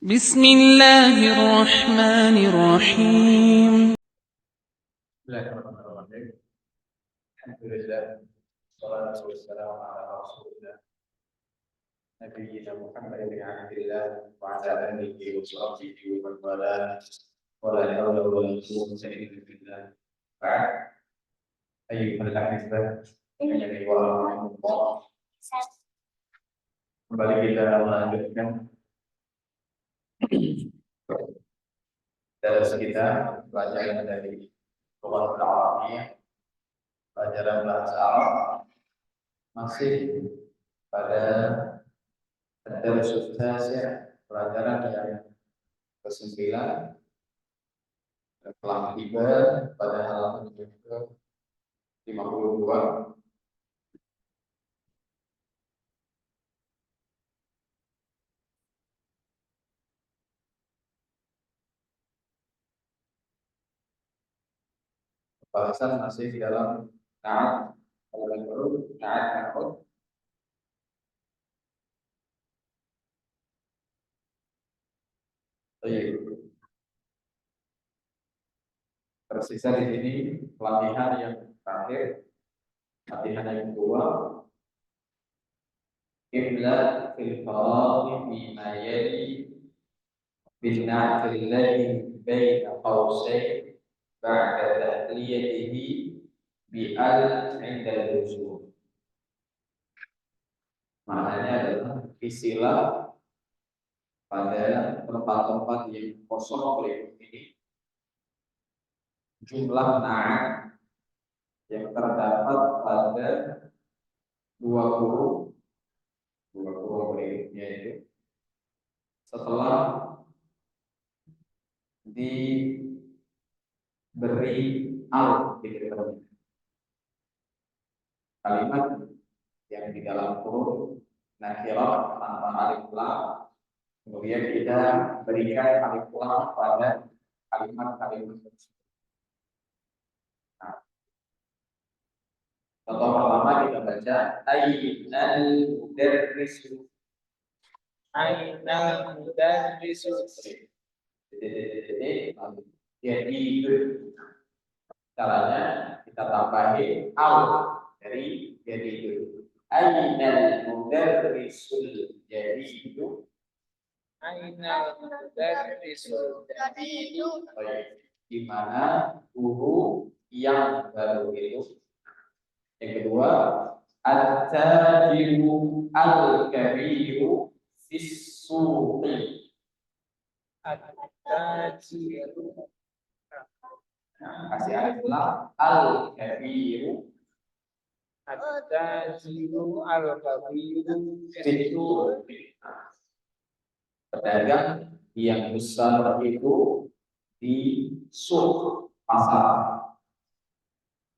بسم الله الرحمن الرحيم. Bismillahirrahmanirrahim. Alhamdulillah. Wassalatu wassalamu ala rasulillah. Nabiyyina Muhammad bin Abdillah wa ala alihi wa sahbihi wa man wala. Wa la hawla wa la quwwata illa billah. Ba'd. Ayyuhal ahibah, rahimani wa rahimakumullah. Kembali kita melanjutkan daras kita pelajaran dari Lughah Al-Arabiyyah, pelajaran bahasa Arab, masih pada Ad-Darsus Tasi', pelajaran yang ke-9, telah tiba pada halaman yang ke-52. Pembahasan masih di dalam na'at, halaman baru, na'at na'ud. Tersisa di sini pelatihan yang terakhir, latihan yang kedua. Ibla fil faraghi bima yali bin na'at alladhi baina qawsayn ba'da tahliyatihi bi al 'inda al-wujud. Maknanya adalah isilah pada tempat-tempat yang kosong oleh ini jumlah na'at yang terdapat pada dua huruf berikutnya itu setelah diberi al di depannya. Kalimat yang di dalam huruf nakirah tanpa alif lam, kemudian kita berikan alif lam pada kalimat-kalimat tersebut. Nah, contoh pertama kita baca ainal mudarrisu. Ainal mudarrisu. Jadi caranya kita tambahin al dari jadi itu. Ainal mudarrisul jadidu. Ainal mudarrisul jadidu. Di mana guru yang baru itu. Yang kedua, at-tajiru al-kabiru fis-suqi. At-tajiru. Kasih alif lam al-kabiru. At-tajiru al-kabiru fis-suqi. Pedagang yang besar itu di suq, pasar.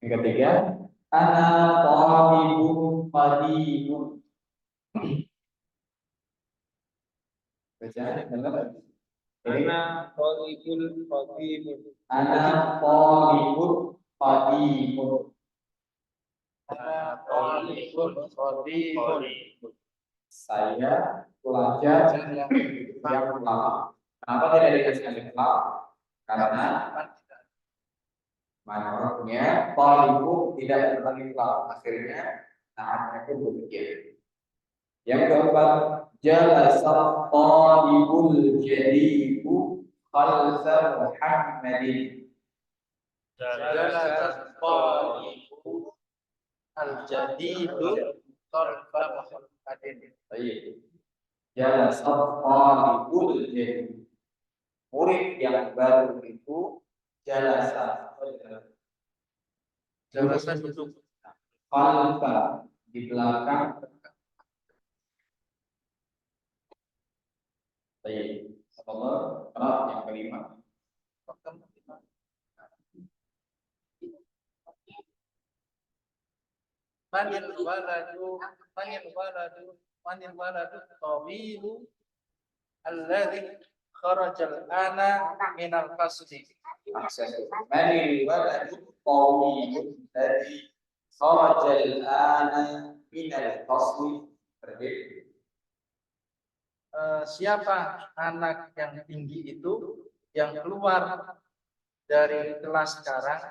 Yang ketiga, ana talibun qadimun. Baca dengar. Ana talibul qadimun. Ana talibun qadimun. Ana talibul qadimun. Saya pelajar yang lama. Kenapa tidak dikasih alif lam? Karena maknanya talibu tidak beralif lam. Akhirnya naatnya pun demikian. Yang keempat, jalasa talibul jadidu khalfa Muhammadin. Jalasa talibu al-jadidu khalfa Muhammadin. Baik. Jalasa talibul jadidu. Murid yang baru itu jalasa duduk. khalfa di belakang. Baik. Allah yang kelima. Manil waladu tawilu alladhi kharaja al-ana min al-fasli. Manil waladu tawilu alladhi kharaja al-ana min al-fasli. siapa anak yang tinggi itu yang keluar dari kelas sekarang?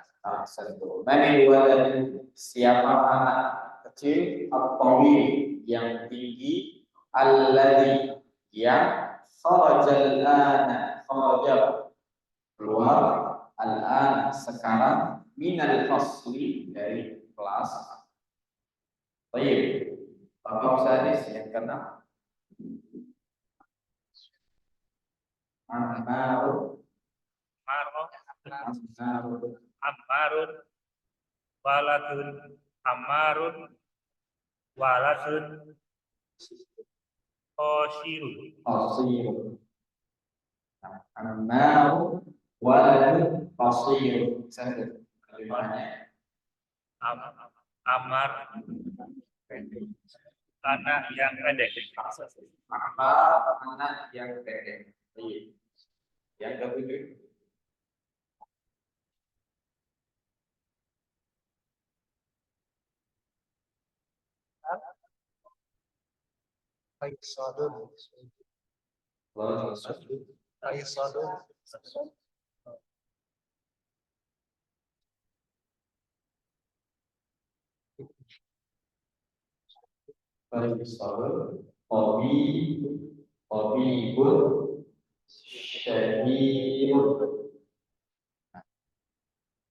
Mani walad, siapa anak kecil at-tawi yang tinggi, alladzi yang kharajal ana, kharaja keluar, al-an sekarang, minal fasli dari kelas. Baik, Bapak Sadis yang keenam. Ammarun, Ammarun, Ammarun waladun Ammarun waladun Qasirun. Qasirun. Ammarun waladun qasirun. Satu kalimatnya. Ammar anak yang pendek. Ammar anak yang pendek. Baik. Yang ketujuh. Aisadun. Aisadun. Aisadun. Aisadun. Tabibun, syahidun.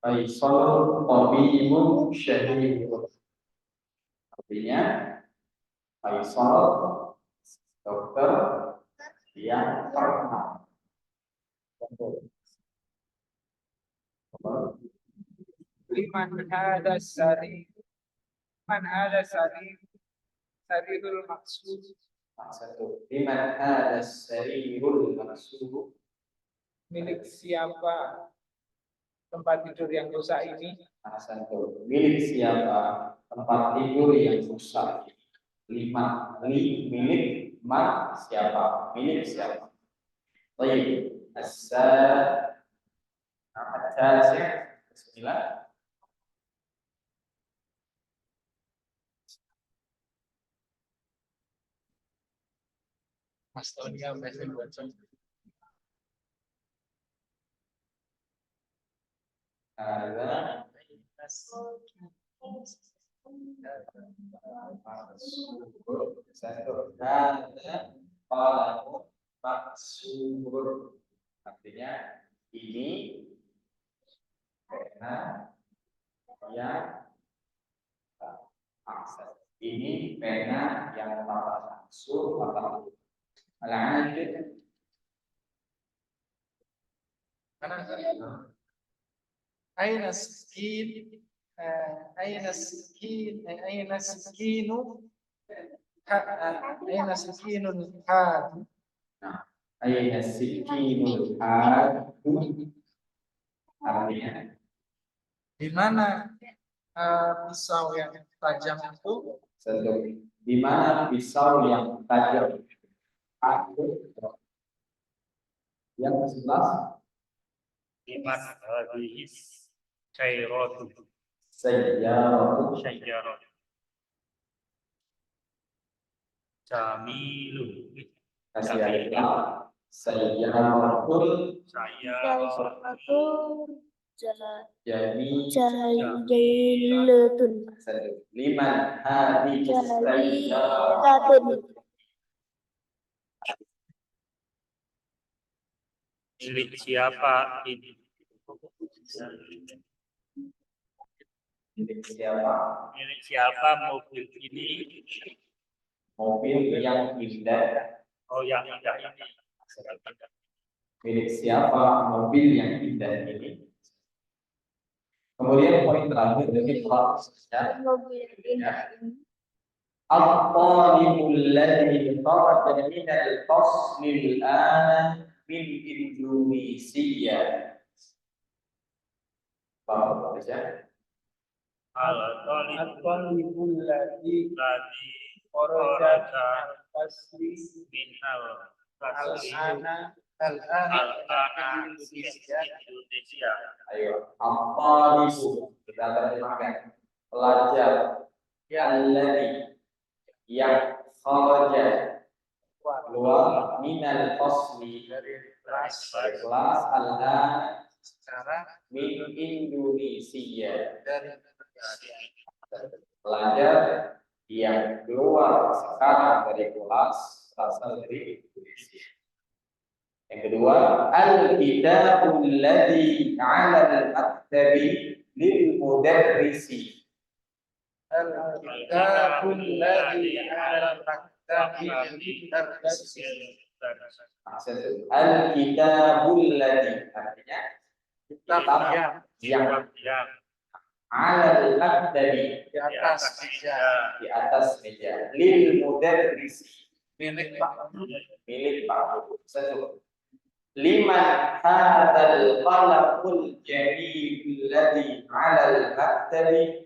Aisadun, tabibun, syahidun. Artinya Faisal dokter yang terkenal. Liman hada sari. Man hada sari. Sarirul maksud. Satu. Liman ada sarirul maksud. Milik siapa tempat tidur yang rusak ini? Satu. Milik siapa tempat tidur yang rusak? Lima. Milik man siapa? Milik siapa? Baik. As-tasih. Bismillah. Mas Tony yang biasa baca. Ada satu. Ada palamu maksur. Artinya ini pena yang akses. Ini pena yang patah maksur patah. Al-adil. Aina skin, aina skin, aina skinu, aina skinun had. Nah, ayat sikinul hadu artinya Di mana pisau yang tajam itu? satu. Di mana pisau yang tajam? Aku yang sebelas. Liman hadhis syairatu Sayyaratun syairat jamilun kasih ayat. Sayyaratun sayyaratun jami Jahilun satu. Liman hadhihi sayyaratun Jahilatun milik siapa ini? milik siapa? Milik siapa mobil ini? Mobil yang indah. Oh, yang indah ini. Milik siapa mobil yang indah ini? Kemudian poin terakhir dari prosesnya. mobil indah ini At-talibul ladzi kharaja min al-fasli al-an min Indonesia. Bapak baca. Al-talibul ladzi Tadi kharaja fasli minal al-ana al-ana Indonesia. Indonesia. Ayo, at-talibu kita terjemahkan. Pelajar alladzi yang kharaja keluar minal fasli dari kelas dari kelas al-an secara min Indonesia. dari Pelajar yang keluar sekarang dari kelas berasal dari Indonesia. Yang kedua, al-kitabul ladzi 'ala al-maktabi lil mudarrisi. al-kitabul ladzi 'ala al-maktabi lidarrisi. Al-kitabul ladzi artinya Kitab yang yang 'ala al-maktabi di atas meja di atas meja lil mudarrisi milik Pak milik Pak Guru. Satu. Liman hadzal qalamul jamil ladzi 'ala al-maktabi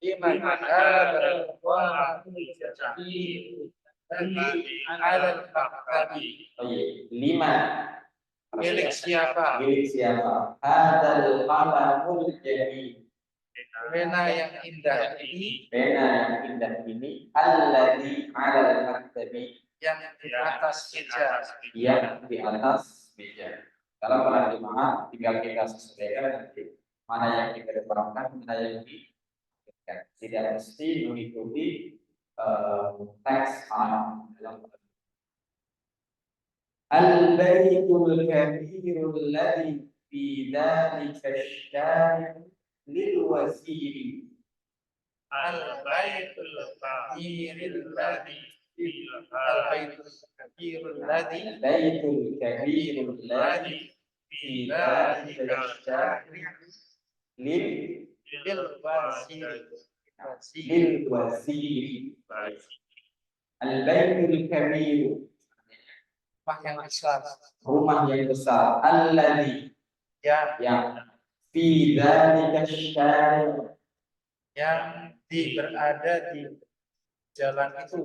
Iman ada wa ada al-maktabi liman milik siapa? milik siapa? Hadzal qalamul jamil Pena yang indah ini pena yang indah ini alladzi 'ala al-maktabi yang di atas meja. yang di atas meja. Dalam penerjemahan tinggal kita sesuaikan nanti mana yang dikedepankan, mana yang dikedepankan. Tidak mesti mengikuti teks dalam al-baitul kabirul ladzi fi dzalika asy-syari' lil waziri. Al-baitul kabirul ladzi al-baitul kabirul ladzi Baitul kabirul ladzi fi dzalika asy-syari' lil lil wazir waziri. Al-baitul kabir rumah yang besar rumah yang besar alladzi yang fi dzalika asy-syari'. yang berada di jalan itu.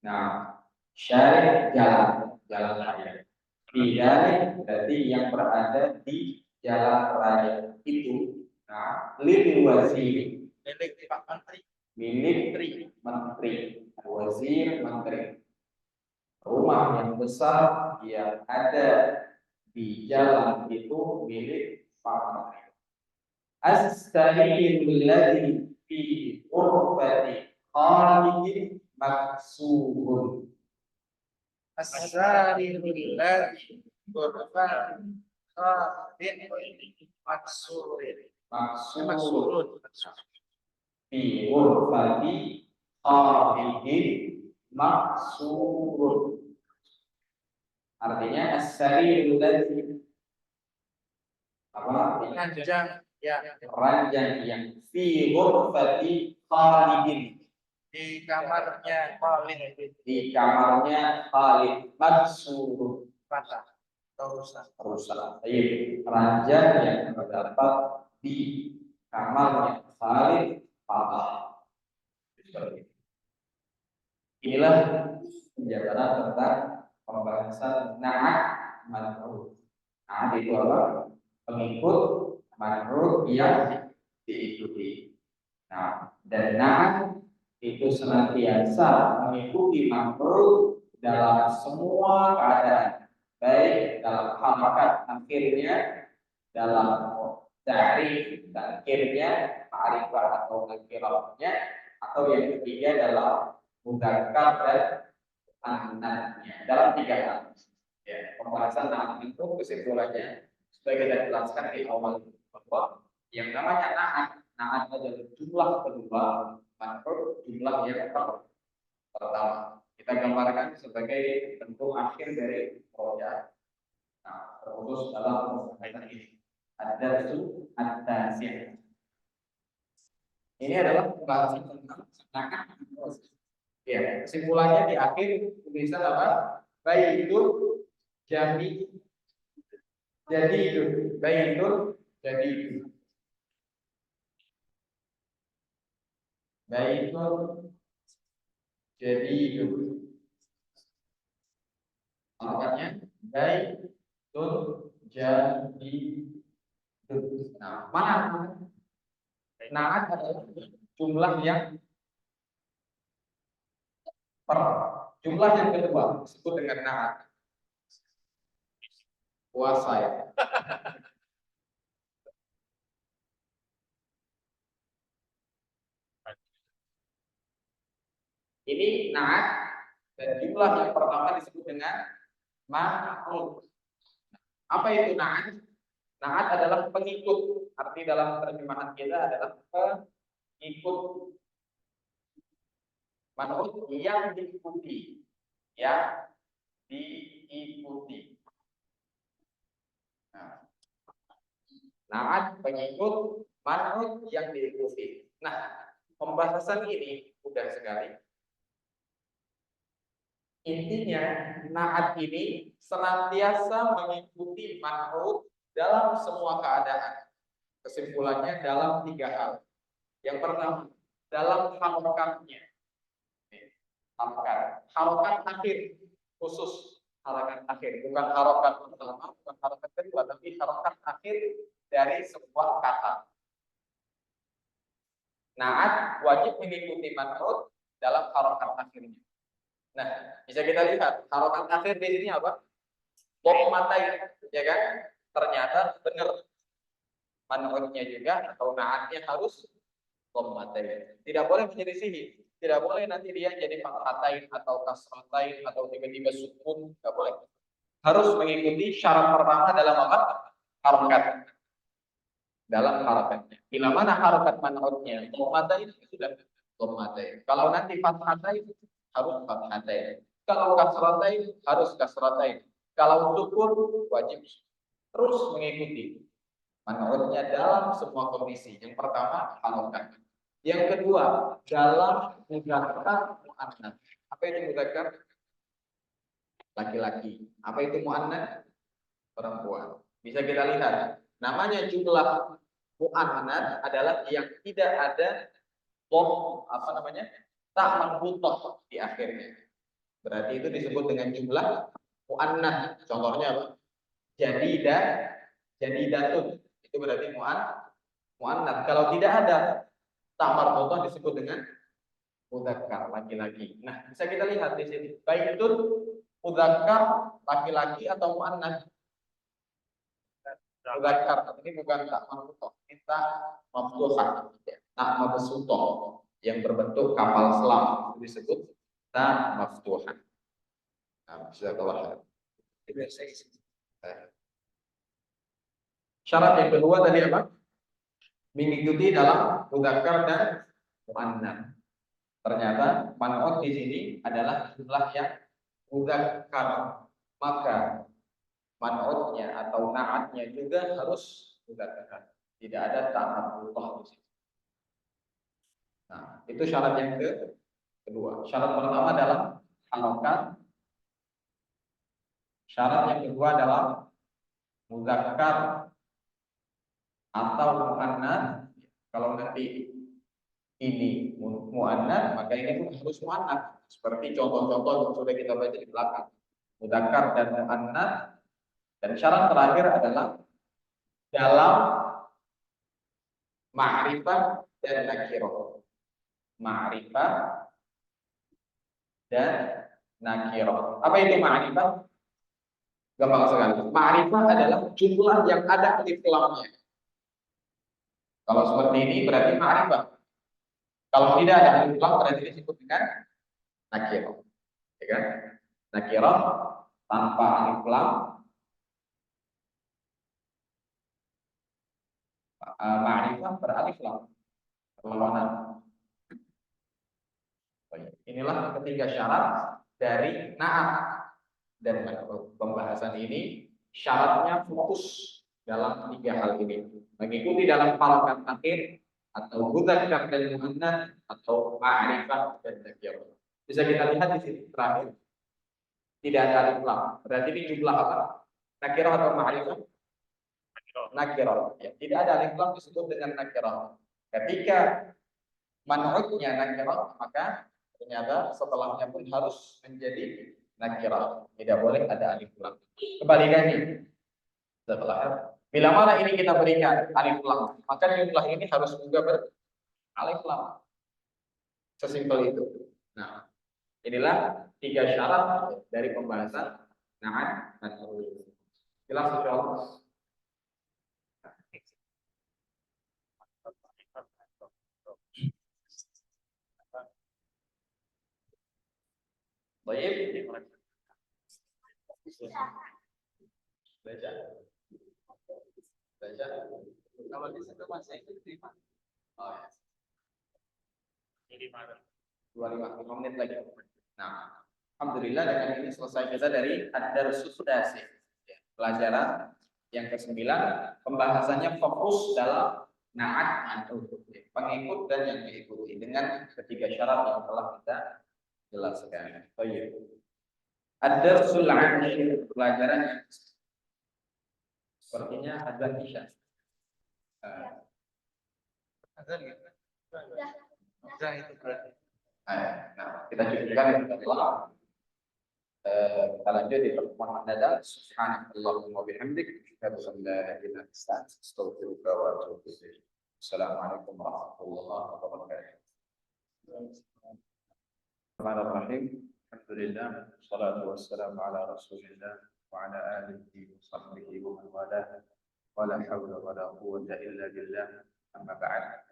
Nah, syari' jalan raya. Tidak berarti yang berada di jalan raya itu. Nah, lil waziri Milik Pak Menteri. milik menteri, wazir menteri. Rumah yang besar yang ada di jalan itu milik Pak Menteri. As-sarirul ladzi fi ghurfati khalidin maksurun. As-sarirul ladzi ghurfan khadin maksurin. Maksurun fi ghurfati khalidin maksurun. Artinya as-sarirul ladzi apa artinya? Ranjang yang fi ghurfati khalidin Di kamarnya Khalid di kamarnya Khalid maksurun patah atau rusak. rusak. Ranjang yang terdapat di kamarnya Khalid patah. Inilah penjelasan tentang pembahasan na'at man'ut. Na'at itu apa? Pengikut, man'ut yang diikuti. Nah, dan na'at itu senantiasa mengikuti man'ut dalam semua keadaan, baik dalam halakat akhirnya, dalam ta'rif dan akhirnya, ta'rifah atau nakirahnya, atau yang ketiga dalam mudzakkar dan anaknya, dalam 3 hal. Ya, pembahasan na'at itu kesimpulannya sudah kita jelaskan di awal bahwa yang namanya na'at adalah jumlah kedua, man'ut jumlah yang pertama. Kita gambarkan sebagai bentuk akhir dari roja. Nah, terkhusus dalam pembahasan ini. Ad-darsu at-tasi'. Ini adalah pembahasan tentang na'at. Ya, kesimpulannya di akhir tulisan apa? Baitul jami jadidun. Baitul jadidun. Baitul jadidun. Makanya baitul jadidun. Nah, mana? Na'at adalah jumlah yang Jumlah yang kedua disebut dengan na'at. Puasa ya. Ini na'at dan jumlah yang pertama disebut dengan ma'ruf. Apa itu na'at? Na'at adalah pengikut. Arti dalam terjemahan kita adalah pengikut. Ma'ruf yang diikuti. Ya, diikuti. Na'at pengikut, ma'ruf yang diikuti. Nah, pembahasan ini mudah sekali. Intinya, na'at ini senantiasa mengikuti ma'ruf dalam semua keadaan. Kesimpulannya dalam 3 hal. Yang pertama, dalam harokatnya. Harokat akhir, khusus harokat akhir. Bukan harokat pertama, bukan harokat kedua, tapi harokat akhir dari sebuah kata. Na'at wajib mengikuti ma'ruf dalam harokat akhirnya. Nah, bisa kita lihat harokat akhir di sini apa? Dhammatain, ya kan? Ternyata benar man'utnya juga atau na'atnya harus dhammatain. Tidak boleh menyelisihi, tidak boleh nanti dia jadi fathatain atau kasratain atau tiba-tiba sukun, tidak boleh. Harus mengikuti syarat pertama dalam apa? Harokat. Dalam harokatnya. Bila mana harokat man'utnya dhammatain sudah dhammatain. Kalau nanti fathatain harus fathatain. Kalau kasratain harus kasratain. Kalau sukun wajib terus mengikuti man'utnya dalam semua kondisi. Yang pertama harokat. Yang kedua dalam mudzakkar muannats. Apa itu mudzakkar? Laki-laki. Apa itu muannats? Perempuan. Bisa kita lihat. Namanya jumlah muannats adalah yang tidak ada tak marbutoh di akhirnya. Berarti itu disebut dengan jumlah muannats. Contohnya apa? Jadidatun. Itu berarti muannats. Kalau tidak ada tak marbutoh disebut dengan mudzakkar, laki-laki. Nah, bisa kita lihat di sini. Baitun mudzakkar, laki-laki atau muannats? Mudzakkar. Ini bukan tak marbutoh. Ini tak maftuhah. Tak mabsutoh yang berbentuk kapal selam itu disebut ta maftuhan. Nah, bisa keluar. Syarat yang kedua tadi apa? Mengikuti dalam mudzakkar dan muannats. Ternyata man'ut di sini adalah jumlah yang mudzakkar. Maka man'utnya atau na'atnya juga harus mudzakkar. Tidak ada ta marbutoh di sini. Nah, itu syarat yang kedua. Syarat pertama dalam harokat. Syarat yang kedua dalam mudzakkar atau muannats. Kalau nanti ini muannats, maka ini pun harus muannats. Seperti contoh-contoh yang sudah kita baca di belakang. Mudzakkar dan muannats. Dan syarat terakhir adalah dalam ma'rifah dan nakirah. Ma'rifah dan nakirah. Apa itu ma'rifah? Gampang sekali. Ma'rifah adalah jumlah yang ada alif lamnya. Kalau seperti ini berarti ma'rifah. Kalau tidak ada alif lam berarti disebut dengan nakirah. Ya kan? Nakirah tanpa alif lam. Ma'rifah beralif lam. Perlawanan. Inilah ketiga syarat dari na'at. Dan pembahasan ini syaratnya fokus dalam 3 hal ini. Mengikuti dalam harokat akhir atau mudzakkar dan muannats atau ma'rifah dan nakirah. Bisa kita lihat di sini terakhir. Tidak ada alif lam. Berarti ini jumlah apa? Nakirah atau ma'rifah? Nakirah. Ya, tidak ada alif lam disebut dengan nakirah. Ketika man'utnya nakirah, maka ternyata setelahnya pun harus menjadi nakirah. Tidak boleh ada alif lam. Kebalikannya, setelah bila mana ini kita berikan alif lam, maka jumlah ini harus juga beralif lam. Sesimpel itu. Nah, Inilah 3 syarat dari pembahasan na'at dan uruf. Jelas insyaallah. Baik. Baca. Baca. Kalau di situ masih terima. Oh, ya. Jadi mana? 25 menit lagi. Nah, alhamdulillah dengan ini selesai kita dari ad-darsus dasih. Ya, pelajaran yang ke-9, pembahasannya fokus dalam na'at dan uruf. Ya, pengikut dan yang diikuti dengan ketiga syarat yang telah kita jelaskan. Baik. Ad-darsul 'ashir, pelajaran yang sepertinya azan isya. Azan gitu. Udah itu berarti. Nah, kita cukupkan insyaallah. Kita lanjut di pertemuan mendatang. Subhanallahumma wa bihamdik, asyhadu an la ilaha illa anta, astaghfiruka wa atubu ilaik. Assalamualaikum warahmatullahi wabarakatuh. Bismillahirrahmanirrahim. Alhamdulillah, wassalatu wassalamu ala Rasulillah wa ala alihi wa sahbihi wa man walah. Wa la haula wa la quwwata illa billah. Amma ba'd.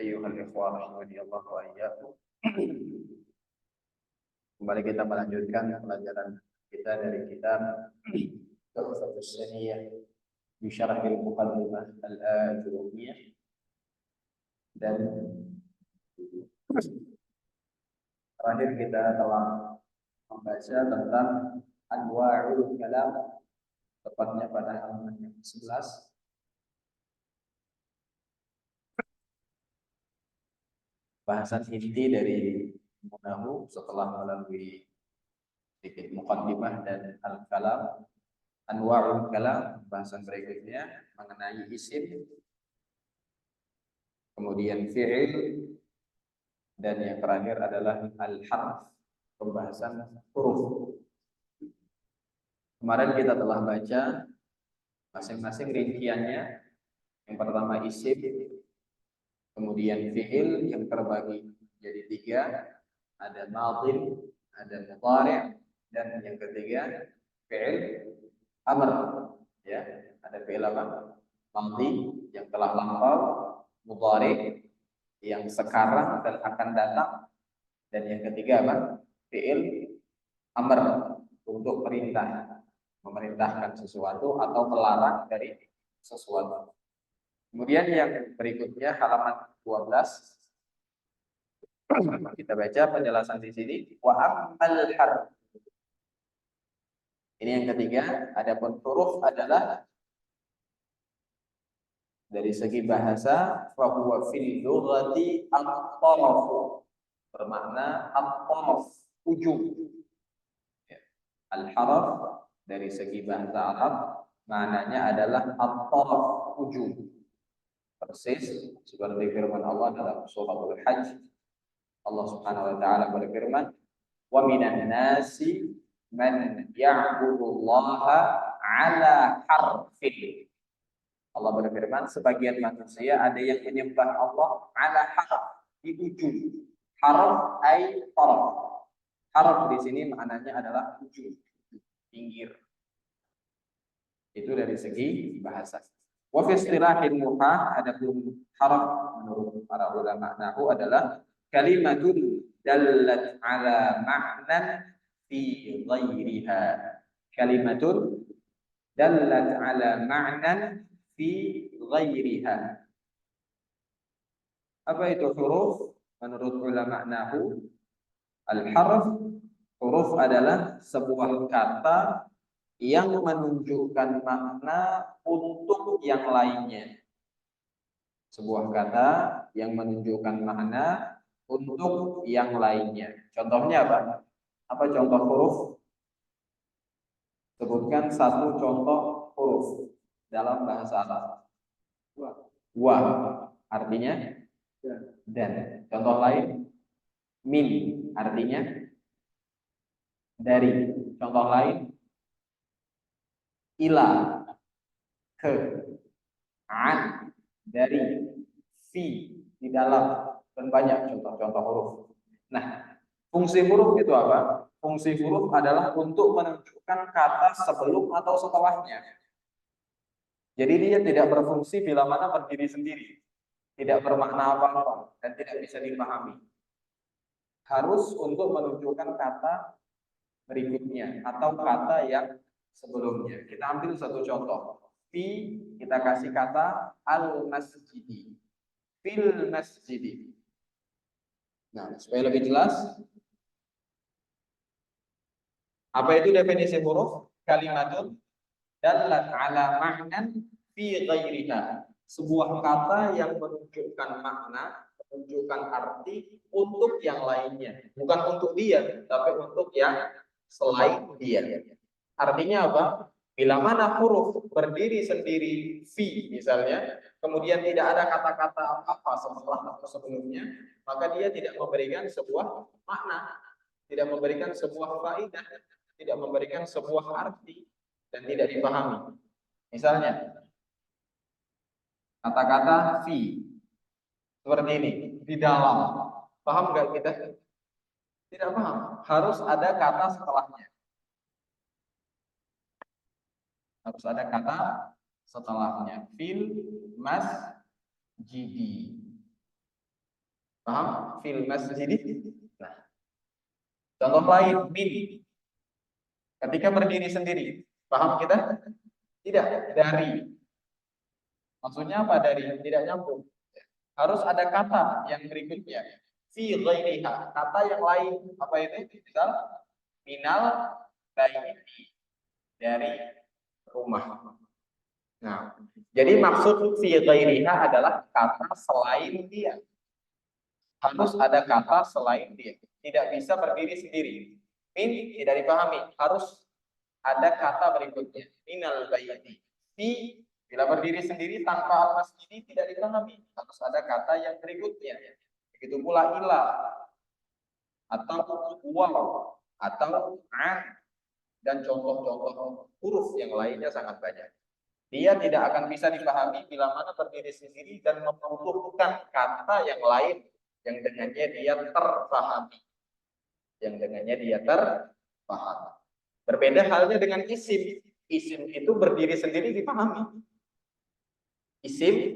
Ayyuhal ikhwan rahimani Allah wa iyyakum. Kembali kita melanjutkan pelajaran kita dari kitab Tuhfatus Saniyah bi Syarhil Muqaddimah Al-Ajurumiyah, dan terakhir kita telah membaca tentang Anwa'ul Kalam, tepatnya pada halaman yang 11. Bahasan inti dari Munahu setelah melalui sedikit muqaddimah dan al-kalam, anwa'ul kalam, bahasan berikutnya mengenai isim, kemudian fi'il, dan yang terakhir adalah al-harf, pembahasan huruf. Kemarin kita telah baca masing-masing rinciannya. Yang pertama isim, kemudian fi'il yang terbagi jadi 3, ada madhi, ada mudhari', dan yang ketiga fi'il amr. Ya, ada fi'il apa? Madhi yang telah lampau, mudhari' yang sekarang dan akan datang, dan yang ketiga apa? Fi'il amr, untuk perintah, memerintahkan sesuatu atau melarang dari sesuatu. Kemudian yang berikutnya halaman 12, kita baca penjelasan di sini. Wa ammal harf. Ini yang ketiga. Adapun huruf adalah dari segi bahasa, fa huwa fil lughati at-taraf, bermakna at-taraf, ujung. Al-harf dari segi bahasa Arab maknanya adalah at-taraf, ujung. Persis seperti firman Allah dalam surah Al-Hajj. Allah Subhanahu wa taala berfirman, "Wa minan nasi man ya'budullaha 'ala harfin." Allah berfirman, sebagian manusia ada yang menyembah Allah 'ala harf, di ujung. Harf ay taraf. Harf di sini maknanya adalah ujung, pinggir. Itu dari segi bahasa. Wa fi istilahil muhah, adapun harf menurut para ulama nahwu adalah kalimatun dallat ala ma'nan fi ghairiha. Kalimatun dallat ala ma'nan fi ghairiha. Apa itu huruf? Menurut ulama nahwu, al-harf, huruf adalah sebuah kata yang menunjukkan makna untuk yang lainnya. Sebuah kata yang menunjukkan makna untuk yang lainnya. Contohnya apa? Apa contoh huruf? Sebutkan satu contoh huruf dalam bahasa Arab. Wa, artinya dan. Contoh lain, min, artinya dari. Contoh lain, ila, ke, an, dari, fi, di dalam, dan banyak contoh-contoh huruf. Nah, Fungsi huruf itu apa? Fungsi huruf adalah untuk menunjukkan kata sebelum atau setelahnya. Jadi dia tidak berfungsi bila mana berdiri sendiri, tidak bermakna apa-apa dan tidak bisa dipahami. Harus untuk menunjukkan kata berikutnya atau kata yang sebelumnya. Kita ambil satu contoh. Fi kita kasih kata al-masjidi. Fil masjidi. Nah, supaya lebih jelas, apa itu definisi huruf? Kalimatun dallat ala ma'nan fi ghairiha. Sebuah kata yang menunjukkan makna, menunjukkan arti untuk yang lainnya. Bukan untuk dia, tapi untuk yang selain dia. Artinya apa? Bila mana huruf berdiri sendiri fi misalnya, kemudian tidak ada kata-kata apa setelah atau sebelumnya, maka dia tidak memberikan sebuah makna, tidak memberikan sebuah faedah, tidak memberikan sebuah arti dan tidak dipahami. Misalnya kata-kata fi seperti ini di dalam, paham nggak kita? Tidak paham. Harus ada kata setelahnya. Harus ada kata setelahnya. Fil masjidi. Paham? Fil masjidi. Nah, contoh lain min. Ketika berdiri sendiri, paham kita? Tidak, dari. Maksudnya apa dari? Tidak nyambung. Harus ada kata yang berikutnya. Fi ghairiha, kata yang lain. Apa itu? Misal minal baiti, dari rumah. Nah, jadi maksud fi ghairiha adalah kata selain dia. Harus ada kata selain dia. Tidak bisa berdiri sendiri. Min tidak dipahami. Harus ada kata berikutnya. Minal baiti. Fi bila berdiri sendiri tanpa al-masjidi tidak dipahami. Harus ada kata yang berikutnya. Begitu pula ila atau waw atau an dan contoh-contoh huruf yang lainnya sangat banyak. Dia tidak akan bisa dipahami bila mana berdiri sendiri dan membutuhkan kata yang lain yang dengannya dia terpahami. Yang dengannya dia terpahami. Berbeda halnya dengan isim. Isim itu berdiri sendiri dipahami. Isim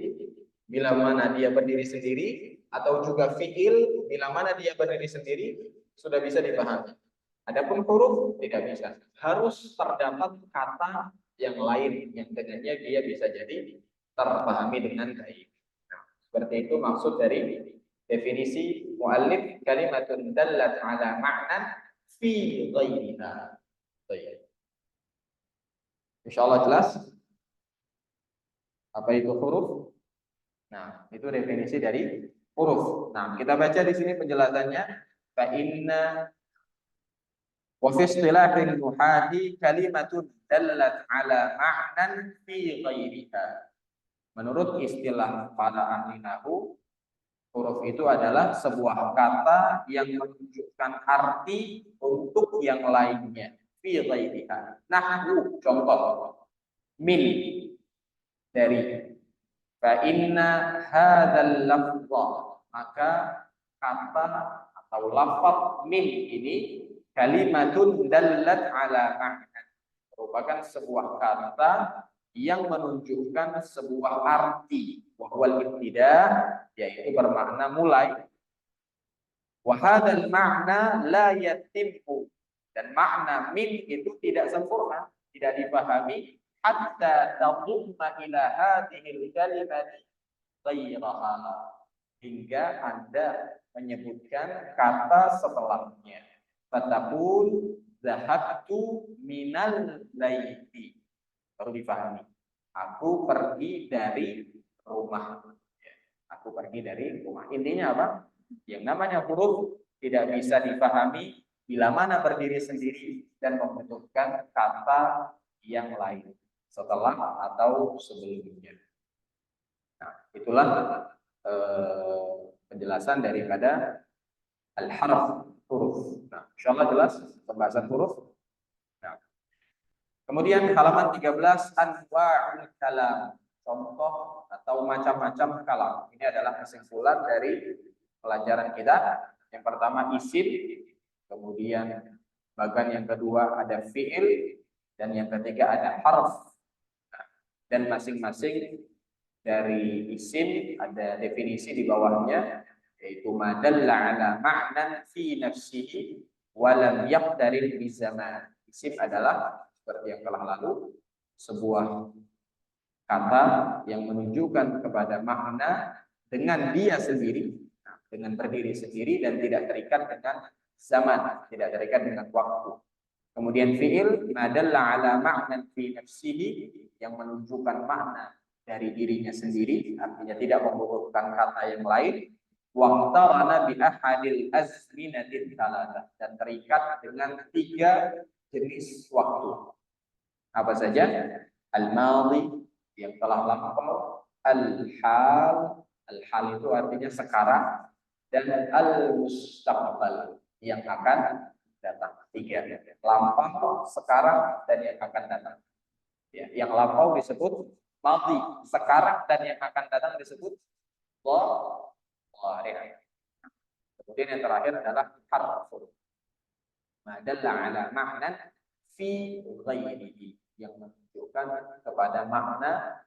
bila mana dia berdiri sendiri atau juga fiil bila mana dia berdiri sendiri sudah bisa dipahami. Adapun huruf tidak bisa. Harus terdapat kata yang lain yang dengannya dia bisa jadi terpahami dengan baik. Nah, seperti itu maksud dari definisi muallif kalimatun dallat ala ma'nan fi ghairiha. Insyaallah jelas apa itu huruf? Nah, itu definisi dari huruf. Nah, kita baca di sini penjelasannya. Fa inna wa fi istilahil nuhati kalimatun dallat ala ma'nan fi ghairiha. Menurut istilah para ahli nahwu, huruf itu adalah sebuah kata yang menunjukkan arti untuk yang lainnya. Fi ghairiha. Nahwu contoh min dari fa inna hadzal lafdha, maka kata atau lafaz min ini kalimatun dallat ala ma'nan, merupakan sebuah kata yang menunjukkan sebuah arti, wa huwal ibtida, yaitu bermakna mulai. Wa hadzal ma'na la yatimmu, dan makna min itu tidak sempurna, tidak dipahami hatta tadumma ila hadhil kalimati ghairaha, hingga Anda menyebutkan kata setelahnya. Fatakul zahabtu minal laiti, baru dipahami. Aku pergi dari rumah. Aku pergi dari rumah. Intinya apa? Yang namanya huruf tidak bisa dipahami bila mana berdiri sendiri dan membutuhkan kata yang lain setelah atau sebelumnya. Nah, itulah penjelasan daripada al-harf, huruf. Nah, insyaallah jelas pembahasan huruf. Nah, kemudian halaman 13 anwa'ul kalam, contoh atau macam-macam kalam. Ini adalah kesimpulan dari pelajaran kita. Yang pertama isim, kemudian bagian yang kedua ada fi'il, dan yang ketiga ada harf. Dan masing-masing dari isim ada definisi di bawahnya, yaitu madalla ala ma'nan fi nafsihi wa lam yaqdarin bi zaman. Isim adalah seperti yang telah lalu, sebuah kata yang menunjukkan kepada makna dengan dia sendiri, dengan berdiri sendiri dan tidak terikat dengan zaman, tidak terikat dengan waktu. Kemudian fi'il madalla ala ma'nan fi nafsihi, yang menunjukkan makna dari dirinya sendiri, artinya tidak membutuhkan kata yang lain. Waqtarana bi ahadil azminatil thalathah, dan terikat dengan 3 jenis waktu. Apa saja? Al-madhi, yang telah lampau, al-hal, al-hal itu artinya sekarang, dan al-mustaqbal, yang akan datang. 3, lampau, sekarang, dan yang akan datang. Ya, yang lampau disebut madhi, sekarang dan yang akan datang disebut dhari'. Kemudian yang terakhir adalah harfun madalla ala ma'nan fi ghairihi, yang menunjukkan kepada makna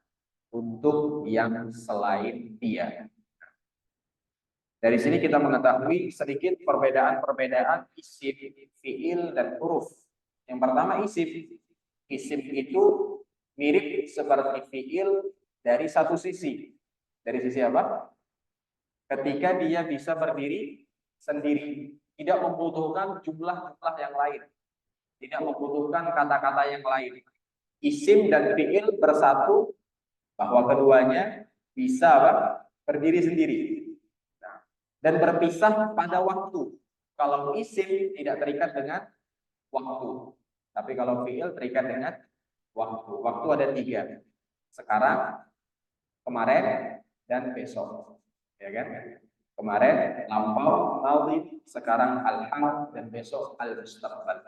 untuk yang selain dia. Dari sini kita mengetahui sedikit perbedaan-perbedaan isim, fi'il, dan huruf. Yang pertama isim. Isim itu mirip seperti fi'il dari satu sisi. Dari sisi apa? Ketika dia bisa berdiri sendiri, tidak membutuhkan jumlah-jumlah yang lain, tidak membutuhkan kata-kata yang lain. Isim dan fi'il bersatu, bahwa keduanya bisa apa? Berdiri sendiri. Nah, dan berpisah pada waktu. Kalau isim tidak terikat dengan waktu, tapi kalau fi'il terikat dengan waktu. Waktu ada 3. Sekarang, kemarin, dan besok. Ya kan? Kemarin lampau, madhi, sekarang al-hal, dan besok al-mustaqbal.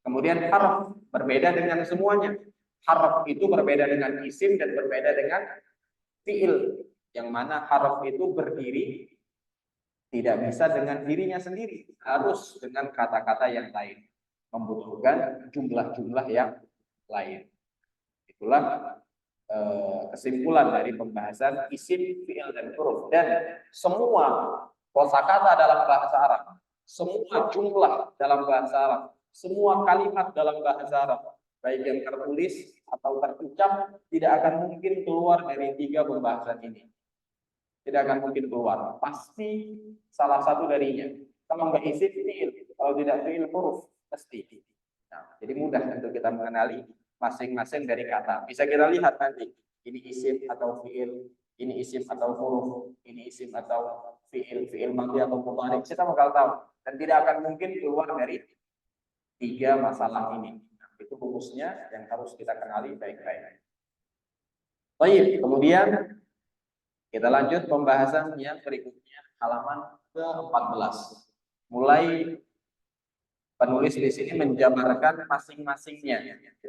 Kemudian harf berbeda dengan semuanya. Harf itu berbeda dengan isim dan berbeda dengan fi'il. Yang mana harf itu berdiri tidak bisa dengan dirinya sendiri, harus dengan kata-kata yang lain, membutuhkan jumlah-jumlah yang lain. Itulah kesimpulan dari pembahasan isim, fi'il, dan huruf. Dan semua kosakata dalam bahasa Arab, semua jumlah dalam bahasa Arab, semua kalimat dalam bahasa Arab, baik yang tertulis atau terucap, tidak akan mungkin keluar dari 3 pembahasan ini. Tidak akan mungkin keluar. Pasti salah satu darinya. Kalau nggak isim, fi'il. Kalau tidak fi'il, huruf. Pasti. Nah, jadi mudah untuk kita mengenali masing-masing dari kata. Bisa kita lihat nanti, ini isim atau fi'il, ini isim atau huruf, ini isim atau fi'il, fi'il madhi atau mudhari. Kita bakal tahu. Dan tidak akan mungkin keluar dari 3 masalah ini. Nah, itu rumusnya yang harus kita kenali baik-baik. Baik, kemudian kita lanjut pembahasan yang berikutnya, halaman ke-14. Mulai penulis di sini menjabarkan masing-masingnya.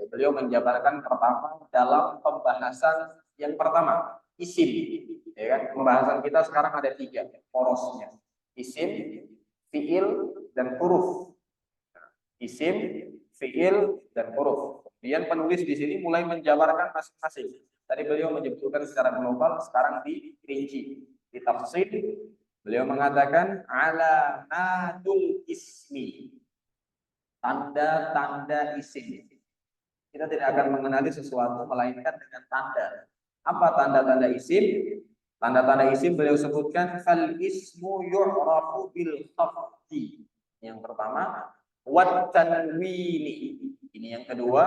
Beliau menjabarkan pertama dalam pembahasan yang pertama, isim. Ya kan? Pembahasan kita sekarang ada 3 porosnya. Isim, fi'il, dan huruf. Isim, fi'il, dan huruf. Kemudian penulis di sini mulai menjabarkan masing-masing. Tadi beliau menyebutkan secara global, sekarang dirinci, ditafsir. Beliau mengatakan alamatul ismi, tanda-tanda isim. Kita tidak akan mengenali sesuatu melainkan dengan tanda. Apa tanda-tanda isim? Tanda-tanda isim beliau sebutkan fal ismu yu'rafu bil khafdi. Yang pertama, wat tanwini. Ini yang kedua,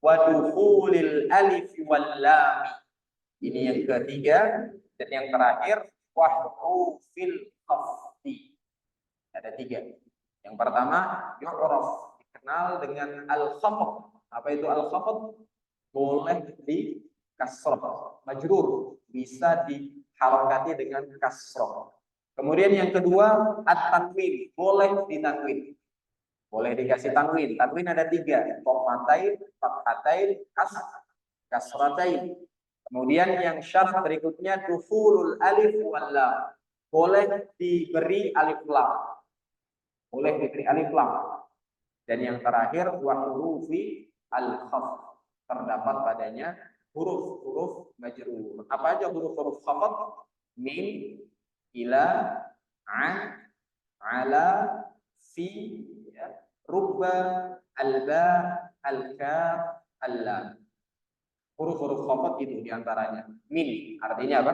wa dukhulil alif wal lam. Ini yang ketiga, dan yang terakhir wa hurufil khafdi. Ada 3. Yang pertama, yu'raf, dikenal dengan al-khafd. Apa itu al-khafd? Boleh di kasrah, majrur, bisa diharokati dengan kasrah. Kemudian yang kedua, at-tanwin, boleh ditanwin. Boleh dikasih tanwin. Tanwin ada 3, dhammatain, fathatain, kasratain. Kemudian yang syarat berikutnya dukhulul alif wal lam. Boleh diberi alif lam. boleh diberi alif lam. Dan yang terakhir wa hurufi al-khafd, terdapat padanya huruf-huruf majrur. Apa aja huruf-huruf khafd? Min, ila, an, ala, fi, ya, rubba, alba, al-kaf, al-lam. Huruf-huruf khafd itu diantaranya. Min artinya apa?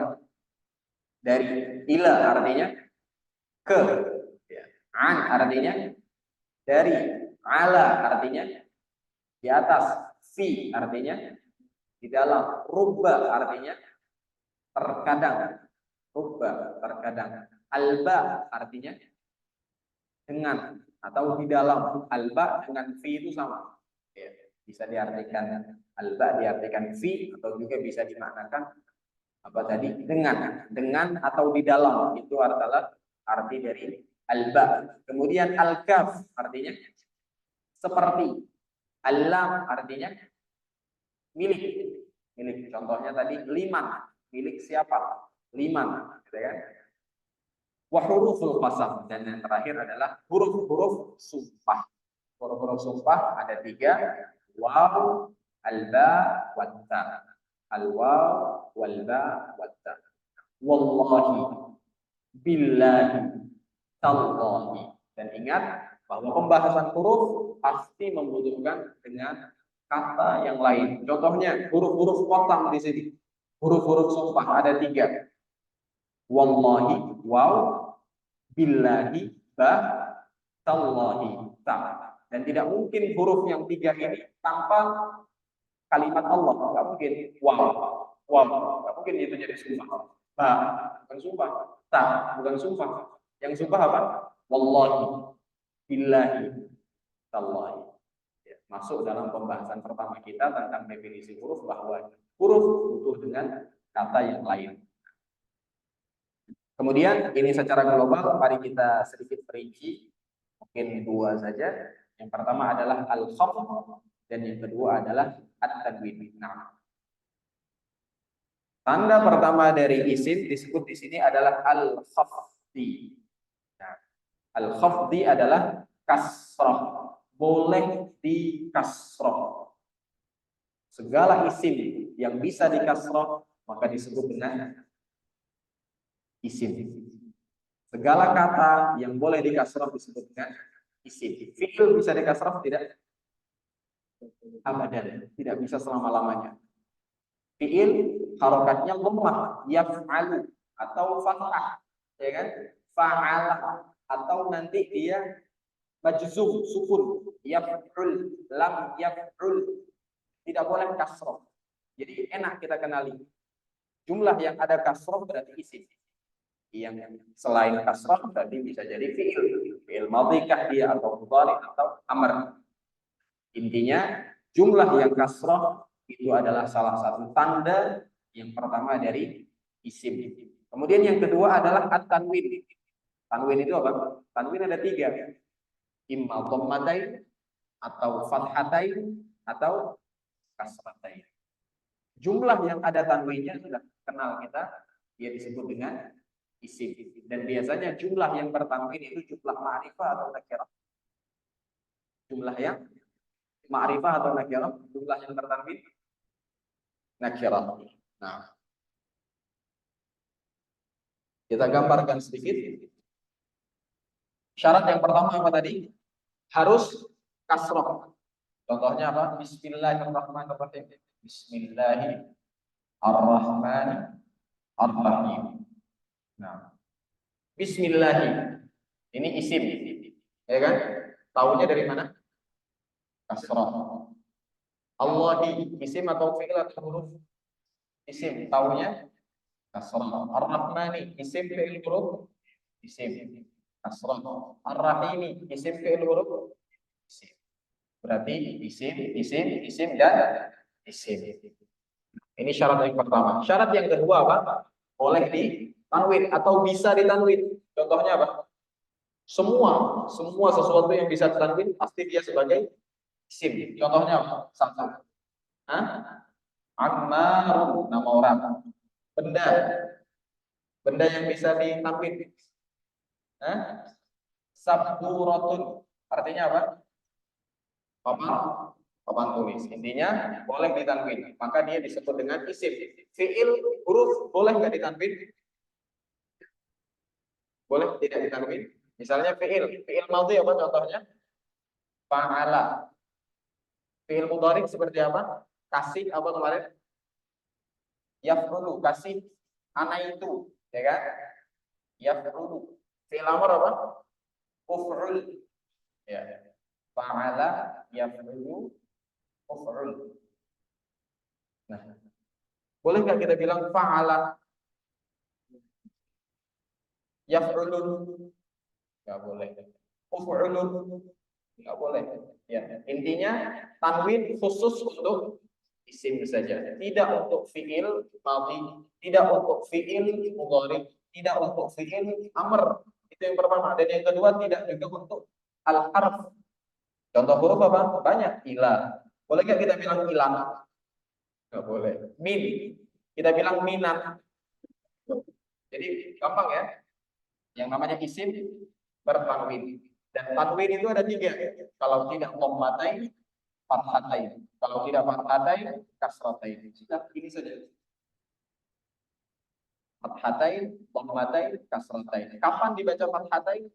Dari. Ila artinya ke. Ya. An artinya dari. Ala artinya di atas. Fi artinya di dalam. Rubba artinya terkadang. Rubba terkadang. Alba artinya dengan atau di dalam. Alba dengan fi itu sama. Ya. Bisa diartikan alba diartikan fi atau juga bisa dimaknakan apa tadi? Dengan atau di dalam. Itu adalah arti dari alba. Kemudian al-kaf artinya seperti. Al-lam artinya milik. Milik. Contohnya tadi liman. Milik siapa? Liman, gitu kan? Wa huruful qasam, dan yang terakhir adalah huruf-huruf sumpah. Huruf-huruf sumpah ada 3. Waw, al-ba, wat-ta. Al-waw, wal-ba, wat-ta. Wallahi, billahi, tallahi. Dan ingat bahwa pembahasan huruf pasti membutuhkan dengan kata yang lain. Contohnya huruf-huruf qasam di sini. Huruf-huruf sumpah ada 3. Wallahi, waw, billahi, ba, tallahi, ta. Dan tidak mungkin huruf yang 3 ini tanpa kalimat Allah. Nggak mungkin. Waw, nggak mungkin itu jadi sumpah. Ba, bukan sumpah. Ta, bukan sumpah. Yang sumpah apa? Wallahi, billahi, tallahi. Ya, masuk dalam pembahasan pertama kita tentang definisi huruf, bahwa huruf butuh dengan kata yang lain. Kemudian ini secara global, mari kita sedikit perinci, mungkin 2 saja. Yang pertama adalah al-khafd dan yang kedua adalah at-tanwin. Nah, tanda pertama dari isim disebut di sini adalah al-khafdi. Nah, al-khafdi adalah kasrah, boleh di kasrah. Segala isim yang bisa di kasrah maka disebut dengan isim. Segala kata yang boleh di kasrah disebut dengan isim. Fi'il bisa di kasrah tidak? Abadan, tidak bisa selama-lamanya. Fi'il harokatnya lemah, yaf'alu atau fathah, ya kan? Fa'ala atau nanti dia majzum, sukun, yaf'ul, lam yaf'ul. Tidak boleh kasrah. Jadi enak kita kenali. Jumlah yang ada kasrah berarti isim. Yang selain kasrah berarti bisa jadi fi'il. Fi'il madhikah dia atau mudhari atau amr. Intinya jumlah yang kasrah itu adalah salah satu tanda yang pertama dari isim. Kemudian yang kedua adalah at-tanwin. Tanwin itu apa? Tanwin ada 3. Imma dhammatain atau fathatain atau kasratain. Jumlah yang ada tanwinnya sudah kenal kita, dia disebut dengan isim. Dan biasanya jumlah yang bertanwin itu jumlah ma'rifah atau nakirah. Jumlah yang ma'rifah atau nakirah, jumlah yang bertanwin nakirah. Nah, kita gambarkan sedikit. Syarat yang pertama apa tadi? Harus kasrah. Contohnya apa? Bismillahirrahmanirrahim. Bismillahirrahmanirrahim. Nah, Bismillah ini isim, ya kan? Taunya dari mana? Kasrah. Allahi isim atau fi'il atau huruf? Isim. Taunya kasrah. Ar-Rahmani isim fi'il huruf? Isim. Kasrah. Ar-Rahimi isim fi'il huruf? Isim. Berarti isim dan isim. Ini syarat yang pertama. Syarat yang kedua apa? Boleh ditanwin atau bisa ditanwin. Contohnya apa? Semua sesuatu yang bisa ditanwin pasti dia sebagai isim. Contohnya apa? Satu. Ammar, nama orang. Benda yang bisa ditanwin. Sabburatun. Artinya apa? Papan tulis. Intinya boleh ditanwin. Maka dia disebut dengan isim. Fiil huruf boleh nggak ditanwin? Boleh tidak ditanwin? Misalnya fiil madhi apa contohnya? Fa'ala. Fiil mudhari seperti apa? Kasih apa kemarin? Yaf'ulu, kasih anak itu, ya kan? Yaf'ulu. Fiil amr apa? Uf'ul. Ya. Fa'ala yaf'ulu uf'ul. Nah, boleh nggak kita bilang fa'ala yaf'ulun? Nggak boleh. Uf'ulun? Nggak boleh. Ya, intinya tanwin khusus untuk isim saja, tidak untuk fiil madhi, tidak untuk fiil mudhari, tidak untuk fiil amr. Itu yang pertama. Dan yang kedua tidak juga untuk al-harf. Contoh huruf apa? Banyak. Ila. Boleh nggak kita bilang ilan? Nggak boleh. Min. Kita bilang minan. Jadi gampang ya. Yang namanya isim bertanwin. Dan tanwin itu ada 3. Kalau tidak dhammatain, fathatain. Kalau tidak fathatain, kasratain. Sudah, ini saja. Fathatain, dhammatain, kasratain. Kapan dibaca fathatain?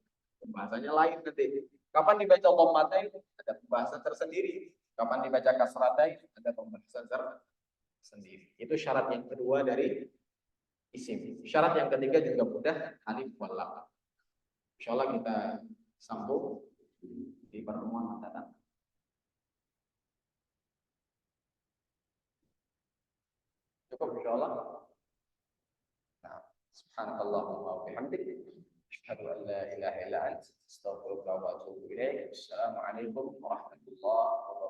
Bahasanya lain nanti. Kapan dibaca dhammatain? Ada pembahasan tersendiri. Kapan dibaca kasratain? Ada pembahasan tersendiri. Itu syarat yang kedua dari isim. Syarat yang ketiga juga mudah, alif wal lam. Insyaallah kita sambung di pertemuan mendatang. Cukup insyaallah. Nah, subhanakallahumma wa bihamdik, asyhadu an la ilaha illa anta, astaghfiruka wa atubu ilaik. Assalamualaikum warahmatullahi wabarakatuh.